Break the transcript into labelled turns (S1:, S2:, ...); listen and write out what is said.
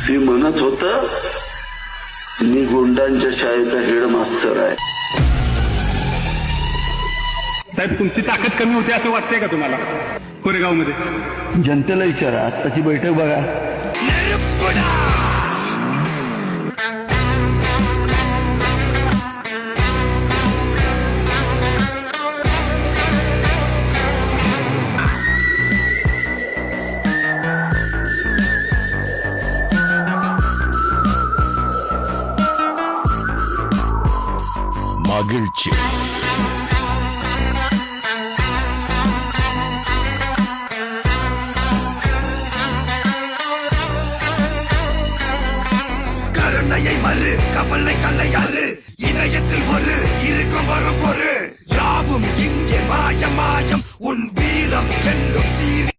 S1: मी म्हणत होत मी गुंडांच्या शाळेचा हेडमास्टर आहे.
S2: साहेब तुमची ताकद कमी होते असं वाटतंय का तुम्हाला कोरेगाव मध्ये?
S1: जनतेला विचारा, आत्ताची बैठक बघा.
S3: मागीलची
S4: கருணையை மறு கவலை கல்லை யாரு இதயத்தில் ஒரு இருக்கும் ஒரு யாவும் இங்கே மாயம் மாயம் உன் வீரம் என்றும் சீரி